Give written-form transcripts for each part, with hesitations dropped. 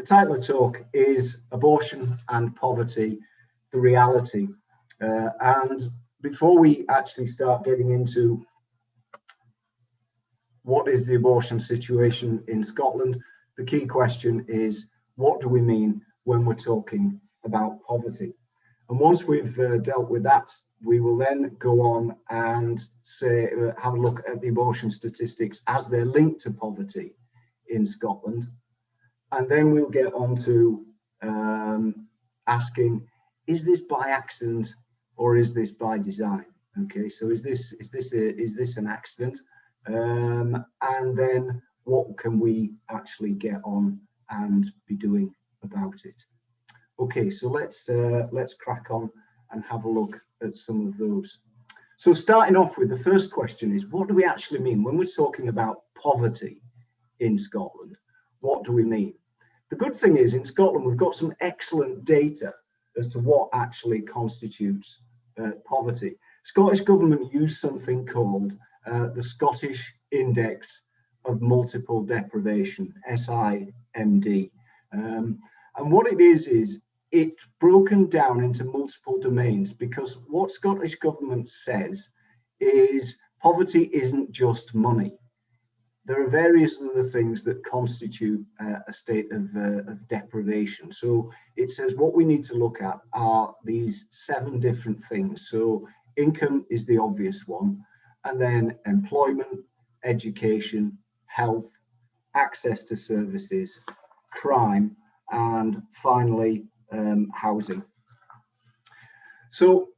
the title of talk is Abortion and Poverty, the Reality. And before we actually start getting into what is the abortion situation in Scotland, the key question is, what do we mean when we're talking about poverty? And once we've dealt with that, we will then go on and say, have a look at the abortion statistics as they're linked to poverty in Scotland. And then we'll get on to asking, is this by accident or is this by design? Okay, so is this an accident? And then what can we actually get on and be doing about it? Okay, so let's crack on and have a look at some of those. So starting off with, the first question is, what do we actually mean when we're talking about poverty in Scotland? What do we mean? The good thing is, in Scotland, we've got some excellent data as to what actually constitutes poverty. Scottish Government used something called the Scottish Index of Multiple Deprivation, SIMD. And what it is it's broken down into multiple domains, because what Scottish Government says is poverty isn't just money. There are various other things that constitute a state of deprivation. So it says what we need to look at are these 7 different things. So income is the obvious one, and then employment, education, health, access to services, crime, and finally housing. So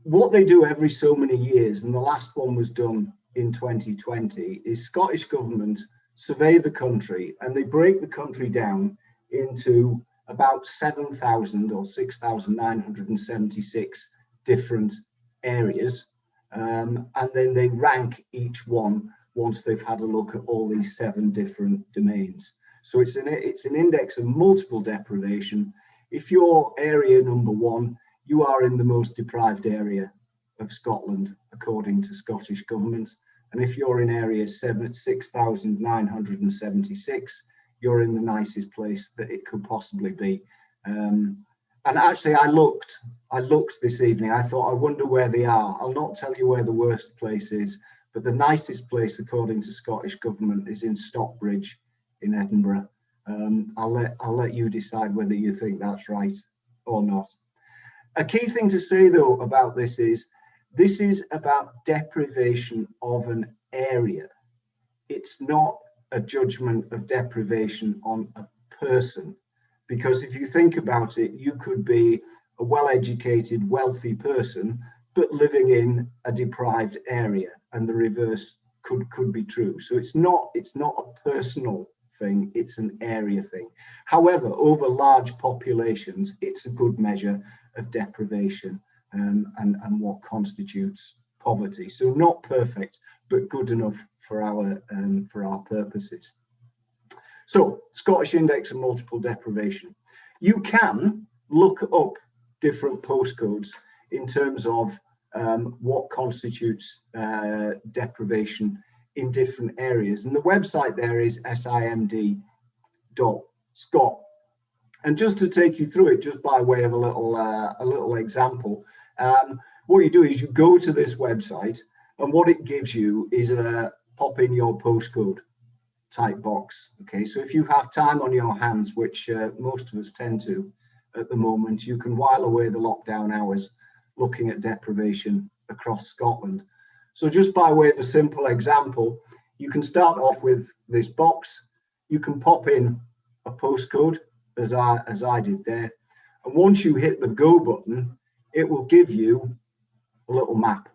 what they do every so many years, and the last one was done in 2020, is Scottish Government survey the country, and they break the country down into about 7,000 or 6,976 different areas, and then they rank each one once they've had a look at all these 7 different domains. So it's an index of multiple deprivation. If you're area number 1, you are in the most deprived area of Scotland, according to Scottish Government. And if you're in area 6,976, you're in the nicest place that it could possibly be. And actually, I looked this evening. I thought, I wonder where they are. I'll not tell you where the worst place is, but the nicest place, according to Scottish Government, is in Stockbridge in Edinburgh. I'll let you decide whether you think that's right or not. A key thing to say, though, about this is about deprivation of an area. It's not a judgment of deprivation on a person, because if you think about it, you could be a well-educated, wealthy person, but living in a deprived area, and the reverse could be true. So it's not a personal thing, it's an area thing. However, over large populations, it's a good measure of deprivation and what constitutes poverty. So not perfect, but good enough for our purposes. So Scottish Index of Multiple Deprivation. You can look up different postcodes in terms of what constitutes deprivation in different areas, and the website there is simd.scot. And just to take you through it, just by way of a little example, what you do is you go to this website, and what it gives you is a pop in your postcode type box. Okay, so if you have time on your hands, which most of us tend to at the moment, you can while away the lockdown hours looking at deprivation across Scotland. So just by way of a simple example, you can start off with this box. You can pop in a postcode as I did there. And once you hit the go button, it will give you a little map.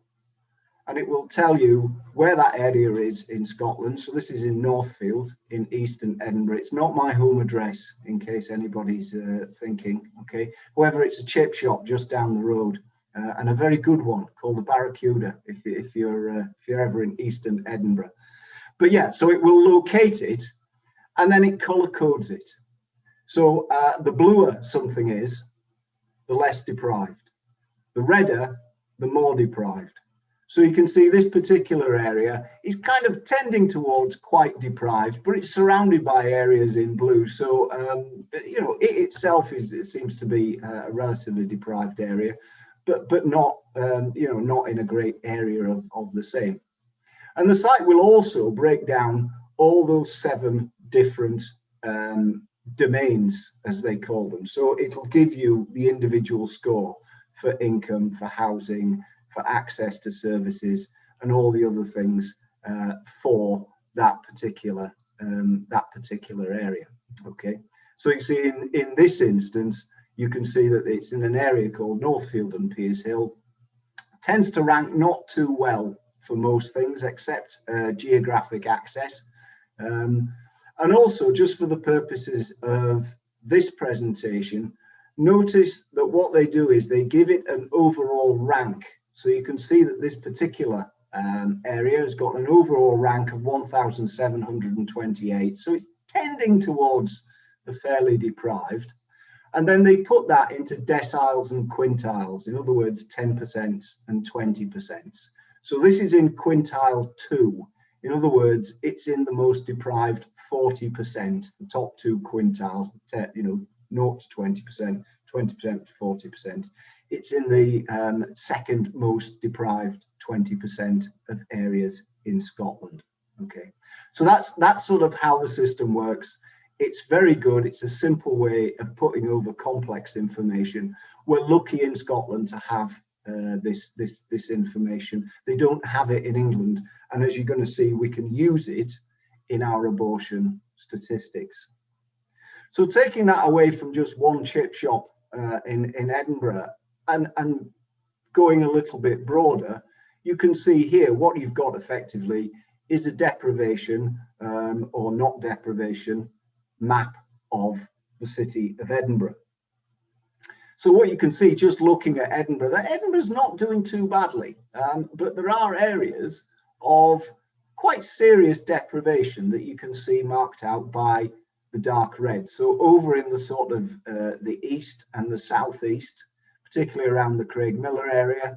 And it will tell you where that area is in Scotland. So this is in Northfield in eastern Edinburgh. It's not my home address, in case anybody's thinking, okay. However, it's a chip shop just down the road. And a very good one called the Barracuda if you're ever in eastern Edinburgh. But yeah, so it will locate it, and then it color codes it. So the bluer something is, the less deprived. The redder, the more deprived. So you can see this particular area is kind of tending towards quite deprived, but it's surrounded by areas in blue. So, you know, it itself it seems to be a relatively deprived area, but not, you know, not in a great area of the same. And the site will also break down all those 7 different domains, as they call them. So it'll give you the individual score for income, for housing, for access to services, and all the other things for that particular area. Okay, so you see in this instance, you can see that it's in an area called Northfield and Pears Hill. Tends to rank not too well for most things except geographic access. And also, just for the purposes of this presentation, notice that what they do is they give it an overall rank. So you can see that this particular area has got an overall rank of 1,728. So it's tending towards the fairly deprived. And then they put that into deciles and quintiles, in other words, 10% and 20%. So this is in quintile 2. In other words, it's in the most deprived 40%, the top 2 quintiles, you know, 0 to 20%, 20% to 40%. It's in the second most deprived 20% of areas in Scotland. Okay, so that's sort of how the system works. It's very good. It's a simple way of putting over complex information. We're lucky in Scotland to have this information. They don't have it in England, and as you're going to see, we can use it in our abortion statistics. So taking that away from just one chip shop in Edinburgh and going a little bit broader, you can see here what you've got effectively is a deprivation or not deprivation map of the city of Edinburgh. So what you can see just looking at Edinburgh, that Edinburgh's not doing too badly, but there are areas of quite serious deprivation that you can see marked out by the dark red. So over in the sort of the east and the southeast, particularly around the Craigmillar area,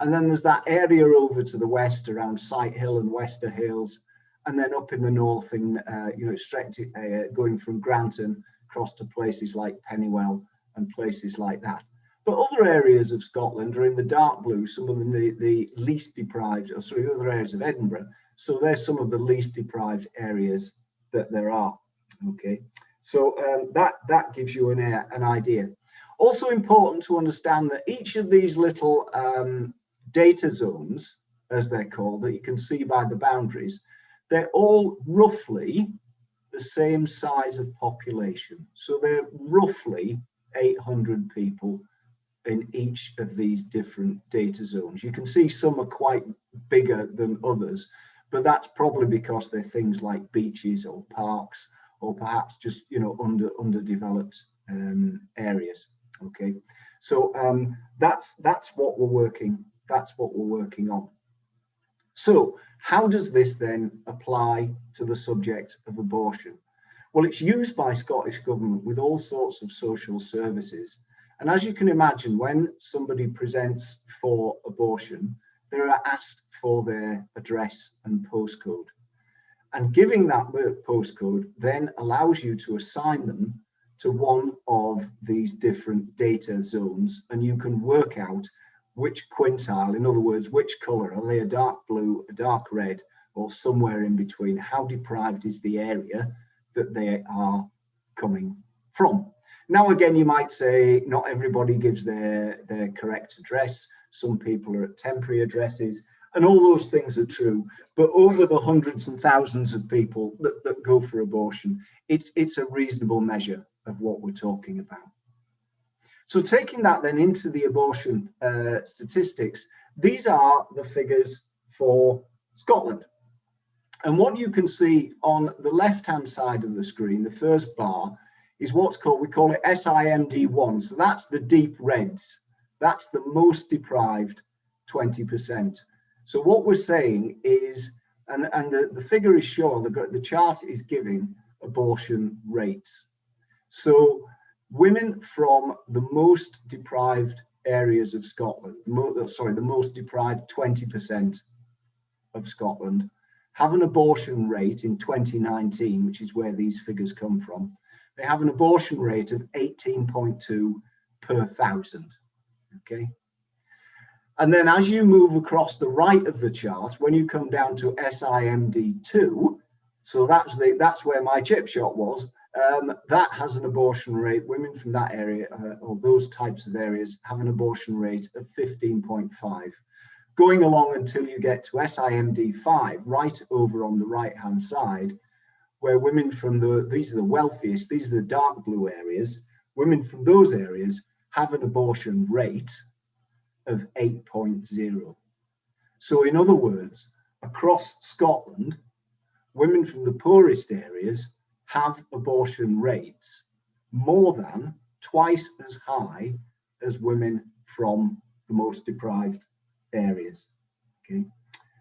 and then there's that area over to the west around Sighthill and Wester Hales, and then up in the north in you know, straight to, going from Granton across to places like Pennywell and places like that. But other areas of Scotland are in the dark blue, some of the least deprived, or sorry, other areas of Edinburgh. So they're some of the least deprived areas that there are. Okay, so that gives you an idea. Also important to understand that each of these little data zones, as they're called, that you can see by the boundaries, they're all roughly the same size of population. So they're roughly 800 people in each of these different data zones. You can see some are quite bigger than others, but that's probably because they're things like beaches or parks, or perhaps just, you know, underdeveloped areas. Okay, so that's what we're working. That's what we're working on. So how does this then apply to the subject of abortion? Well, it's used by Scottish Government with all sorts of social services. And as you can imagine, when somebody presents for abortion, they are asked for their address and postcode. And giving that postcode then allows you to assign them to one of these different data zones, and you can work out which quintile, in other words, which color, are they a dark blue, a dark red, or somewhere in between? How deprived is the area that they are coming from? Now, again, you might say not everybody gives their correct address. Some people are at temporary addresses, and all those things are true. But over the hundreds and thousands of people that go for abortion, it's a reasonable measure of what we're talking about. So taking that then into the abortion statistics, these are the figures for Scotland. And what you can see on the left-hand side of the screen, the first bar, is what's called, we call it SIMD1. So that's the deep reds. That's the most deprived 20%. So what we're saying is, and the figure is shown, the chart is giving abortion rates. So women from the most deprived areas of Scotland, the most deprived 20% of Scotland, have an abortion rate in 2019, which is where these figures come from. They have an abortion rate of 18.2 per 1,000. Okay. And then as you move across the right of the chart, when you come down to SIMD2, so that's where my chip shot was, that has an abortion rate, women from that area, or those types of areas, have an abortion rate of 15.5. Going along until you get to SIMD5, right over on the right-hand side, where women from these are the wealthiest, these are the dark blue areas, women from those areas have an abortion rate of 8.0. So in other words, across Scotland, women from the poorest areas have abortion rates more than twice as high as women from the most deprived areas. Okay,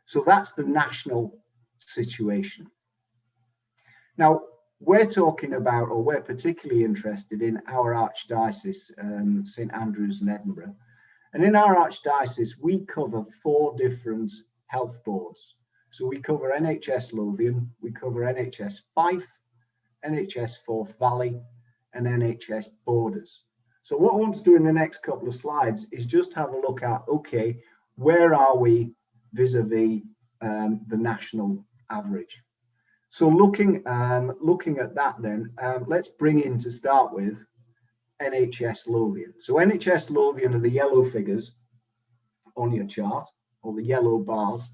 so that's the national situation. Now, we're talking about, or we're particularly interested in our archdiocese, St Andrews and Edinburgh. And in our archdiocese, we cover 4 different health boards. So we cover NHS Lothian, we cover NHS Fife, NHS Forth Valley, and NHS Borders. So what I want to do in the next couple of slides is just have a look at, okay, where are we vis-a-vis the national average? So looking at that then, let's bring in, to start with, NHS Lothian. So NHS Lothian are the yellow figures on your chart, or the yellow bars.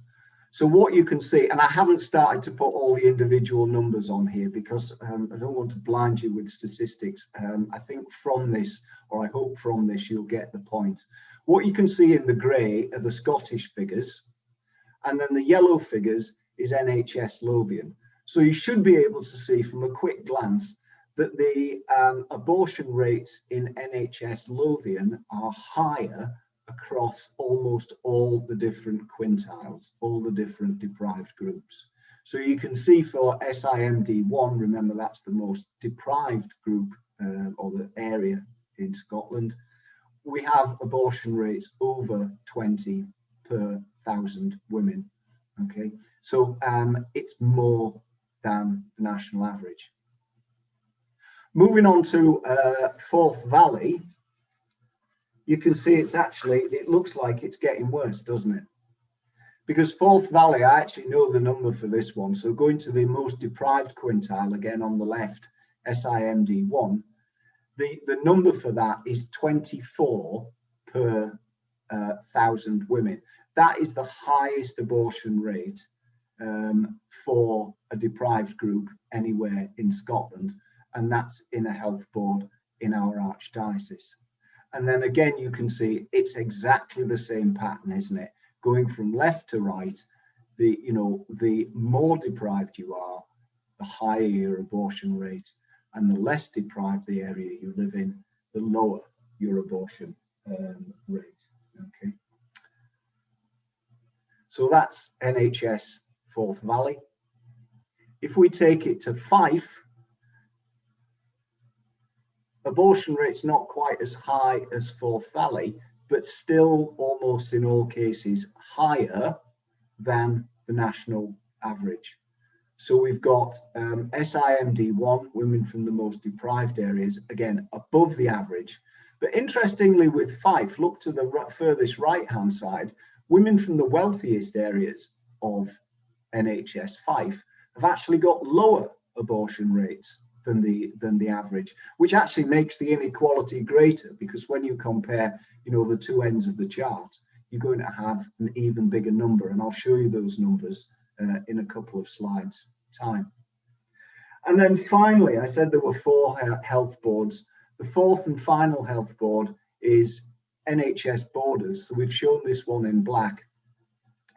So what you can see, and I haven't started to put all the individual numbers on here because I don't want to blind you with statistics. I think from this, or I hope from this, you'll get the point. What you can see in the grey are the Scottish figures, and then the yellow figures is NHS Lothian. So you should be able to see from a quick glance that the abortion rates in NHS Lothian are higher across almost all the different quintiles, all the different deprived groups. So you can see for SIMD1, remember that's the most deprived group or the area in Scotland, we have abortion rates over 20 per 1,000 women. Okay, so it's more than the national average. Moving on to Forth Valley, you can see it looks like it's getting worse, doesn't it? Because Forth Valley, I actually know the number for this one. So going to the most deprived quintile, again on the left, SIMD1, the number for that is 24 per 1,000 women. That is the highest abortion rate for a deprived group anywhere in Scotland, and that's in a health board in our archdiocese. And then again, you can see it's exactly the same pattern, isn't it? Going from left to right, the more deprived you are, the higher your abortion rate, and the less deprived the area you live in, the lower your abortion rate. Okay. So that's NHS Forth Valley. If we take it to Fife, abortion rate's not quite as high as Forth Valley, but still almost in all cases higher than the national average. So we've got SIMD1, women from the most deprived areas, again, above the average. But interestingly with Fife, look to the furthest right-hand side, women from the wealthiest areas of NHS Fife have actually got lower abortion rates than the average, which actually makes the inequality greater, because when you compare, the two ends of the chart, you're going to have an even bigger number, and I'll show you those numbers in a couple of slides time. And then finally, I said there were 4 health boards. The fourth and final health board is NHS Borders. So we've shown this one in black.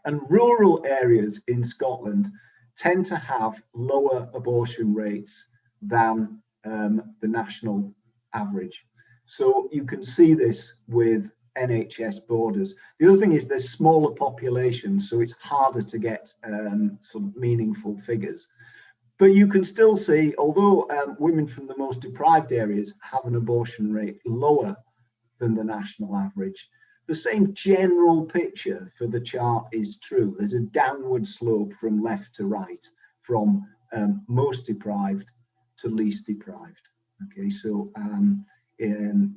And rural areas in Scotland tend to have lower abortion rates than the national average. So you can see this with NHS Borders. The other thing is there's smaller populations, so it's harder to get some meaningful figures. But you can still see, although women from the most deprived areas have an abortion rate lower than the national average. The same general picture for the chart is true. There's a downward slope from left to right, from most deprived to least deprived. Okay, so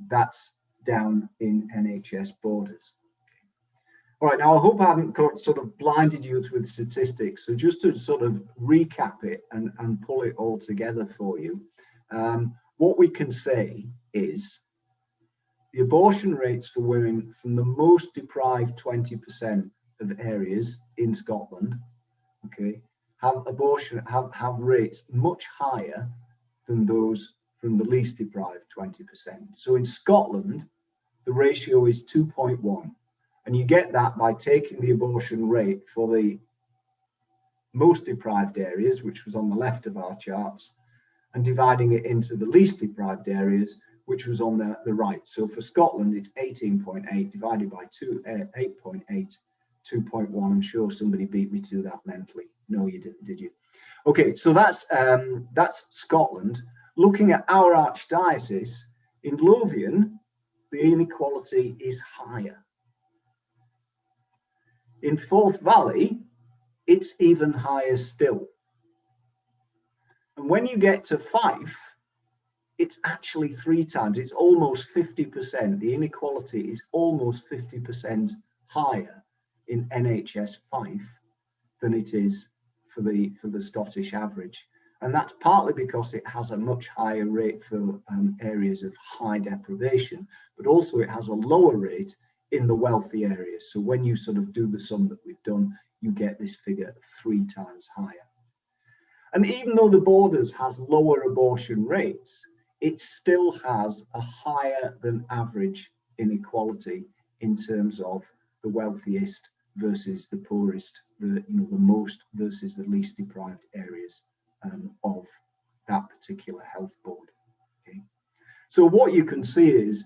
that's down in NHS borders. All right, now I hope I haven't sort of blinded you with statistics. So just to sort of recap it and pull it all together for you, what we can say is the abortion rates for women from the most deprived 20% of areas in Scotland, okay, have rates much higher than those from the least deprived 20%. So in Scotland, the ratio is 2.1. And you get that by taking the abortion rate for the most deprived areas, which was on the left of our charts, and dividing it into the least deprived areas, which was on the right. So for Scotland, it's 18.8 divided by 8.8, 2.1. I'm sure somebody beat me to that mentally. No, you didn't, did you? Okay, so that's Scotland. Looking at our archdiocese, in Lothian, the inequality is higher. In Forth Valley, it's even higher still. And when you get to Fife, it's actually 3 times. It's almost 50%. The inequality is almost 50% higher in NHS Fife than it is for the Scottish average. And that's partly because it has a much higher rate for areas of high deprivation, but also it has a lower rate in the wealthy areas. So when you sort of do the sum that we've done, you get this figure 3 times higher. And even though the Borders has lower abortion rates, it still has a higher than average inequality in terms of the wealthiest versus the poorest, the most versus the least deprived areas of that particular health board. Okay. So what you can see is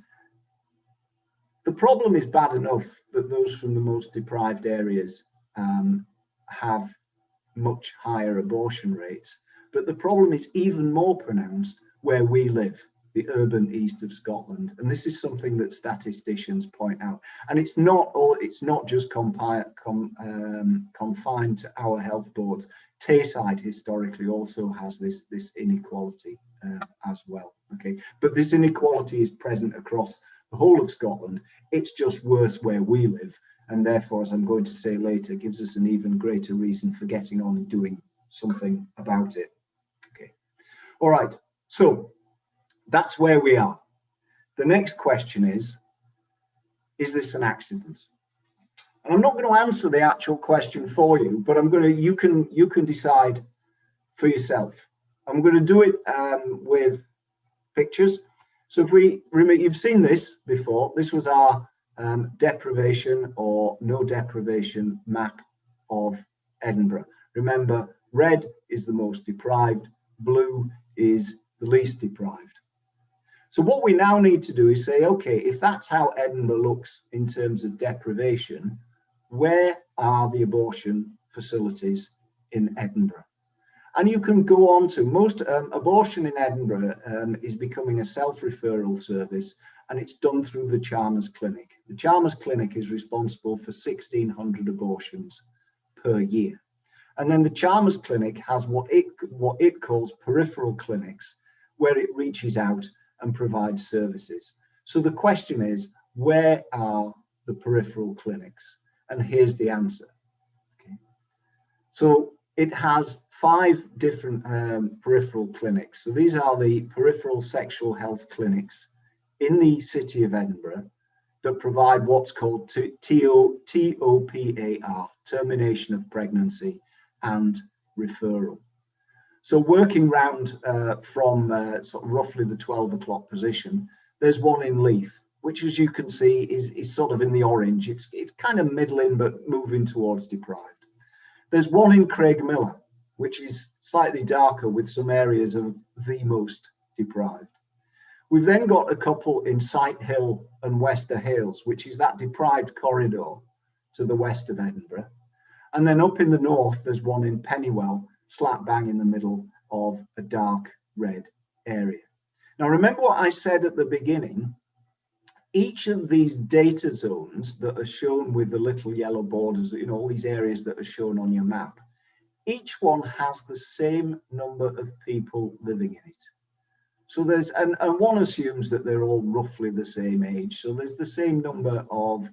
the problem is bad enough that those from the most deprived areas have much higher abortion rates, but the problem is even more pronounced where we live, the urban east of Scotland. And this is something that statisticians point out. And it's not just confined to our health boards. Tayside historically also has this inequality as well. Okay, but this inequality is present across the whole of Scotland. It's just worse where we live, and therefore, as I'm going to say later, gives us an even greater reason for getting on and doing something about it. Okay, all right, so that's where we are. The next question is this an accident? And I'm not going to answer the actual question for you, but you can decide for yourself. I'm going to do it with pictures. So if we remember, you've seen this before. This was our deprivation or no deprivation map of Edinburgh. Remember, red is the most deprived, blue is the least deprived. So what we now need to do is say, okay, if that's how Edinburgh looks in terms of deprivation, where are the abortion facilities in Edinburgh? And you can go on to most abortion in Edinburgh is becoming a self-referral service, and it's done through the Chalmers Clinic. The Chalmers Clinic is responsible for 1,600 abortions per year. And then the Chalmers Clinic has what it calls peripheral clinics, where it reaches out and provides services. So the question is, where are the peripheral clinics? And here's the answer. Okay. So it has 5 different peripheral clinics. So these are the peripheral sexual health clinics in the city of Edinburgh that provide what's called TOPAR, termination of pregnancy and referral. So working round from sort of roughly the 12 o'clock position, there's one in Leith, which, as you can see, is sort of in the orange. It's kind of middling, but moving towards deprived. There's one in Craigmillar, which is slightly darker with some areas of the most deprived. We've then got a couple in Sighthill and Wester Hales, which is that deprived corridor to the west of Edinburgh. And then up in the north, there's one in Pennywell, slap bang in the middle of a dark red area. Now, remember what I said at the beginning, each of these data zones that are shown with the little yellow borders, you know, all these areas that are shown on your map, each one has the same number of people living in it. So there's, and one assumes that they're all roughly the same age. So there's the same number of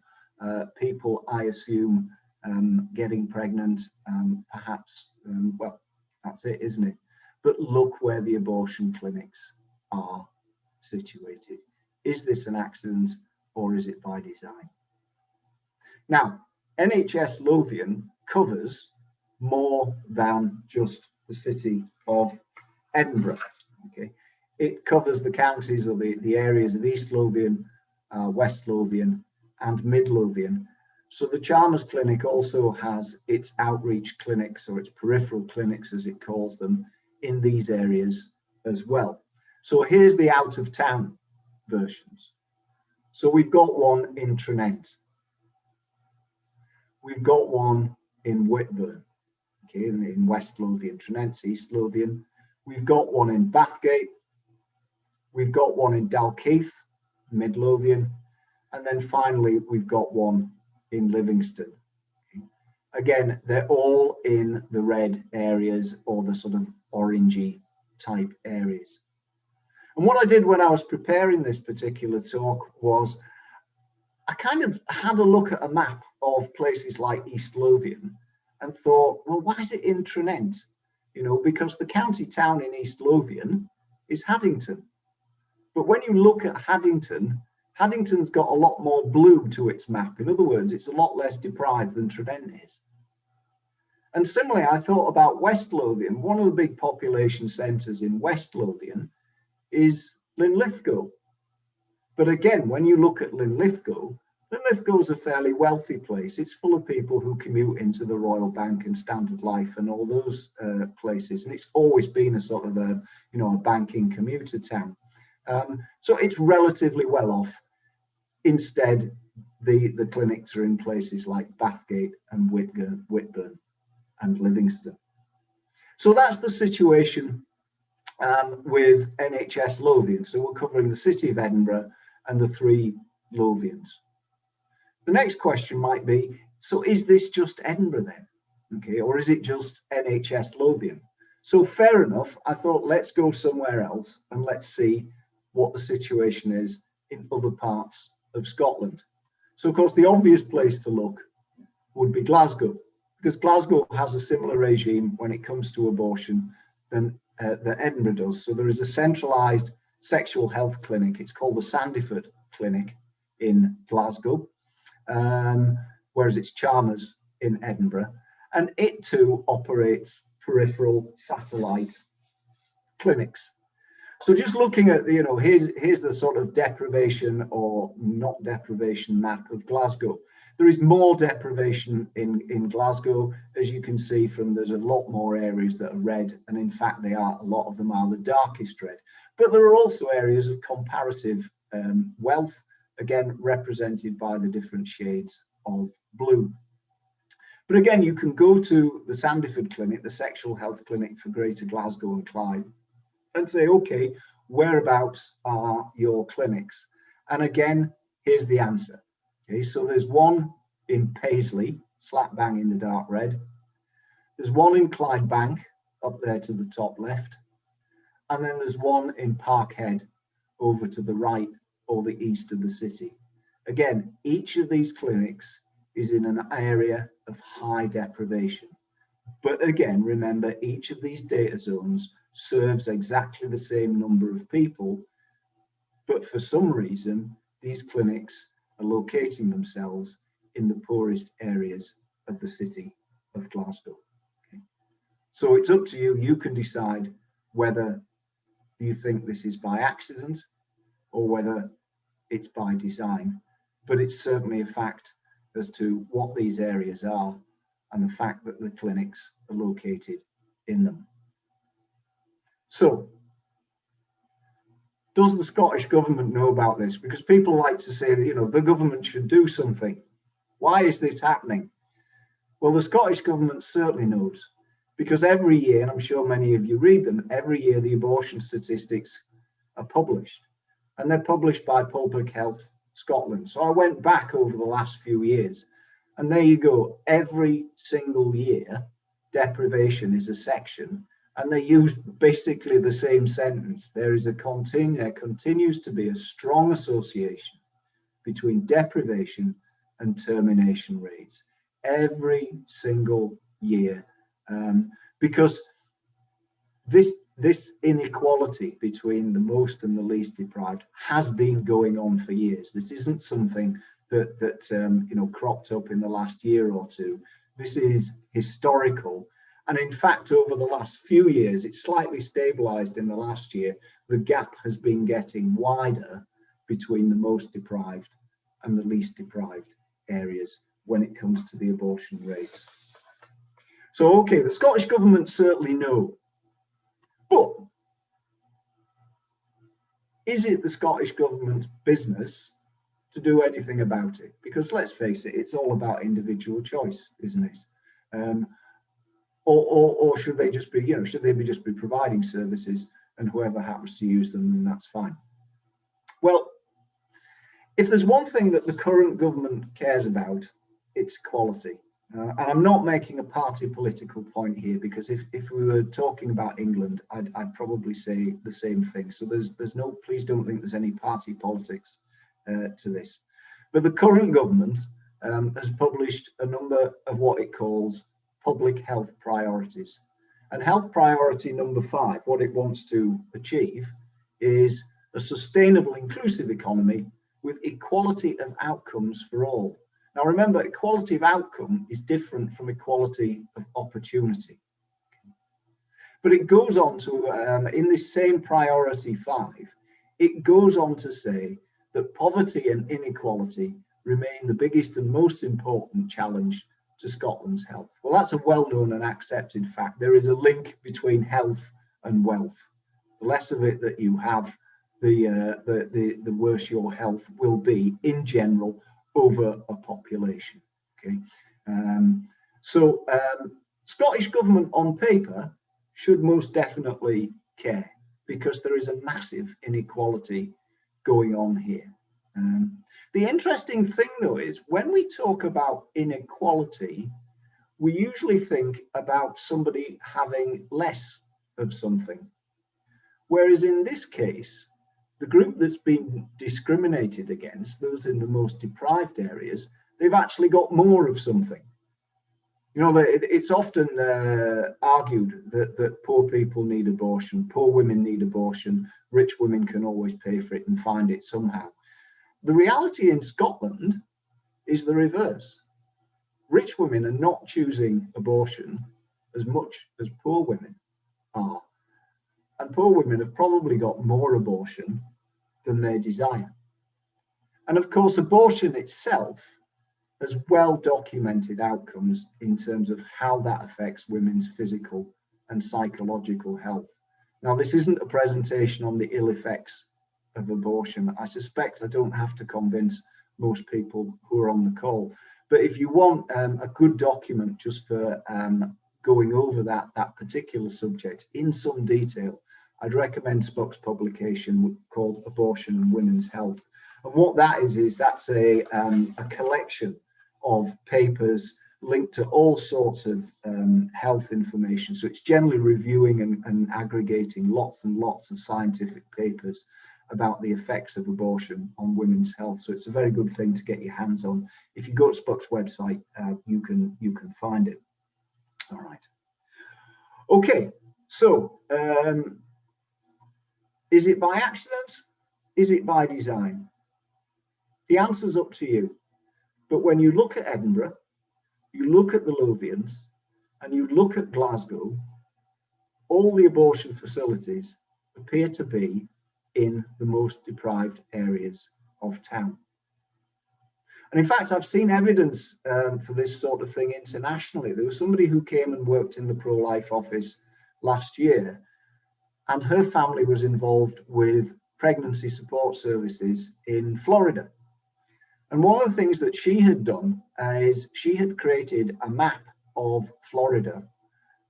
people, I assume, getting pregnant, perhaps, well, that's it, isn't it? But look where the abortion clinics are situated. Is this an accident or is it by design? Now, NHS Lothian covers more than just the city of Edinburgh. Okay, it covers the counties or the areas of East Lothian, West Lothian, and Mid Lothian. So the Chalmers Clinic also has its outreach clinics, or its peripheral clinics as it calls them, in these areas as well. So here's the out of town versions. So we've got one in Tranent. We've got one in Whitburn, okay, in West Lothian. Tranent's East Lothian. We've got one in Bathgate. We've got one in Dalkeith, Mid Lothian. And then finally, we've got one in Livingston. Okay. Again, they're all in the red areas or the sort of orangey type areas. And what I did when I was preparing this particular talk was I kind of had a look at a map of places like East Lothian and thought, well, why is it in Tranent? You know, because the county town in East Lothian is Haddington. But when you look at Haddington, Haddington's got a lot more blue to its map. In other words, it's a lot less deprived than Tranent is. And similarly, I thought about West Lothian. One of the big population centres in West Lothian is Linlithgow. But again, when you look at Linlithgow, Linlithgow is a fairly wealthy place. It's full of people who commute into the Royal Bank and Standard Life and all those places. And it's always been a sort of a, you know, a banking commuter town. So it's relatively well off. Instead, the clinics are in places like Bathgate and Whitburn and Livingston. So that's the situation with NHS Lothian. So we're covering the city of Edinburgh and the 3 Lothians. The next question might be, so is this just Edinburgh then? Okay, or is it just NHS Lothian? So fair enough, I thought let's go somewhere else and let's see what the situation is in other parts of Scotland. So of course the obvious place to look would be Glasgow, because Glasgow has a similar regime when it comes to abortion than that Edinburgh does. So there is a centralised sexual health clinic. It's called the Sandyford Clinic in Glasgow, whereas it's Chalmers in Edinburgh. And it too operates peripheral satellite clinics. So just looking at, you know, here's the sort of deprivation or not deprivation map of Glasgow. There is more deprivation in Glasgow, as you can see from, there's a lot more areas that are red, and in fact they are, a lot of them are the darkest red. But there are also areas of comparative wealth, again represented by the different shades of blue. But again, you can go to the Sandyford Clinic, the sexual health clinic for Greater Glasgow and Clyde, and say, okay, whereabouts are your clinics? And again, here's the answer. Okay, so there's one in Paisley, slap bang in the dark red. There's one in Clydebank, up there to the top left. And then there's one in Parkhead, over to the right or the east of the city. Again, each of these clinics is in an area of high deprivation. But again, remember, each of these data zones serves exactly the same number of people, but for some reason, these clinics are locating themselves in the poorest areas of the city of Glasgow. Okay. So it's up to you. You can decide whether you think this is by accident or whether it's by design, but it's certainly a fact as to what these areas are and the fact that the clinics are located in them. So, does the Scottish government know about this? Because people like to say that, you know, the government should do something. Why is this happening? Well, the Scottish government certainly knows, because every year, and I'm sure many of you read them, every year the abortion statistics are published, and they're published by Public Health Scotland. So I went back over the last few years, and there you go. Every single year, deprivation is a section, and they use basically the same sentence. There continues to be a strong association between deprivation and termination rates every single year, because this inequality between the most and the least deprived has been going on for years. This isn't something that cropped up in the last year or two. This is historical, and in fact, over the last few years, it's slightly stabilized. In the last year, the gap has been getting wider between the most deprived and the least deprived areas when it comes to the abortion rates. So, okay, the Scottish Government certainly know. But is it the Scottish Government's business to do anything about it? Because let's face it, it's all about individual choice, isn't it? Or should they just be, should they just be providing services, and whoever happens to use them, then that's fine? Well, if there's one thing that the current government cares about, it's equality. And I'm not making a party political point here, because if we were talking about England, I'd probably say the same thing. So there's no, please don't think there's any party politics to this. But the current government has published a number of what it calls public health priorities. And health priority number 5, what it wants to achieve is a sustainable, inclusive economy with equality of outcomes for all. Now remember, equality of outcome is different from equality of opportunity. But it goes on to, in this same priority 5, it goes on to say that poverty and inequality remain the biggest and most important challenge to Scotland's health. Well, that's a well-known and accepted fact. There is a link between health and wealth. The less of it that you have, the worse your health will be in general over a population. Okay, Scottish Government on paper should most definitely care, because there is a massive inequality going on here. The interesting thing though is, when we talk about inequality, we usually think about somebody having less of something. Whereas in this case, the group that's been discriminated against, those in the most deprived areas, they've actually got more of something. It's often argued that poor people need abortion, poor women need abortion, rich women can always pay for it and find it somehow. The reality in Scotland is the reverse. Rich women are not choosing abortion as much as poor women are. And poor women have probably got more abortion than they desire. And of course, abortion itself has well documented outcomes in terms of how that affects women's physical and psychological health. Now, this isn't a presentation on the ill effects of abortion. I suspect I don't have to convince most people who are on the call. But if you want a good document just for going over that particular subject in some detail, I'd recommend Spock's publication called Abortion and Women's Health. And what that is that's a collection of papers linked to all sorts of health information. So it's generally reviewing and aggregating lots and lots of scientific papers about the effects of abortion on women's health. So it's a very good thing to get your hands on. If you go to Spock's website, you can find it. All right. Okay, so is it by accident? Is it by design? The answer's up to you. But when you look at Edinburgh, you look at the Lothians, and you look at Glasgow, all the abortion facilities appear to be in the most deprived areas of town. And in fact, I've seen evidence for this sort of thing internationally. There was somebody who came and worked in the Pro-Life Office last year, and her family was involved with pregnancy support services in Florida. And one of the things that she had done is she had created a map of Florida,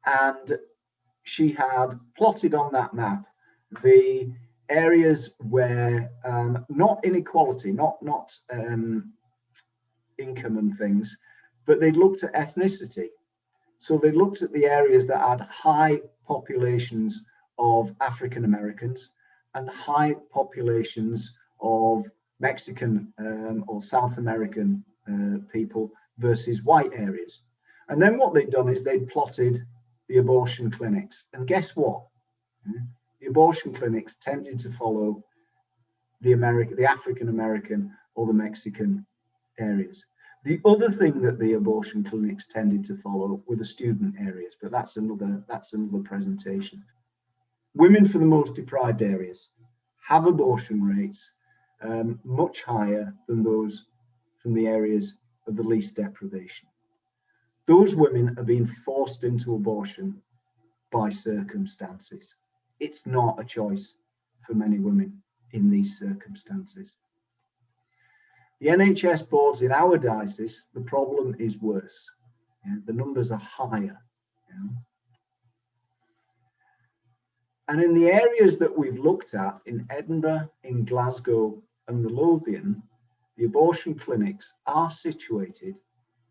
and she had plotted on that map the areas where not inequality, not income and things, but they looked at ethnicity. So they looked at the areas that had high populations of African Americans and high populations of Mexican or South American people versus white areas. And then what they'd done is they'd plotted the abortion clinics. And guess what? The abortion clinics tended to follow the African American or the Mexican areas. The other thing that the abortion clinics tended to follow were the student areas, but that's another presentation. Women for the most deprived areas have abortion rates much higher than those from the areas of the least deprivation. Those women are being forced into abortion by circumstances. It's not a choice for many women in these circumstances. The NHS boards in our diocese, the problem is worse. The numbers are higher. And in the areas that we've looked at, in Edinburgh, in Glasgow, and the Lothian, the abortion clinics are situated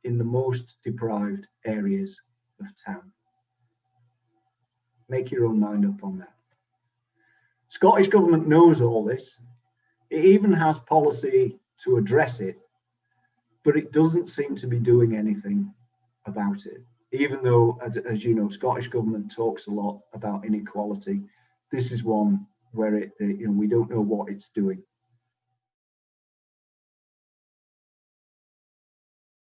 in the most deprived areas of town. Make your own mind up on that. Scottish Government knows all this. It even has policy to address it, but it doesn't seem to be doing anything about it. Even though, as you know, Scottish Government talks a lot about inequality, this is one where we don't know what it's doing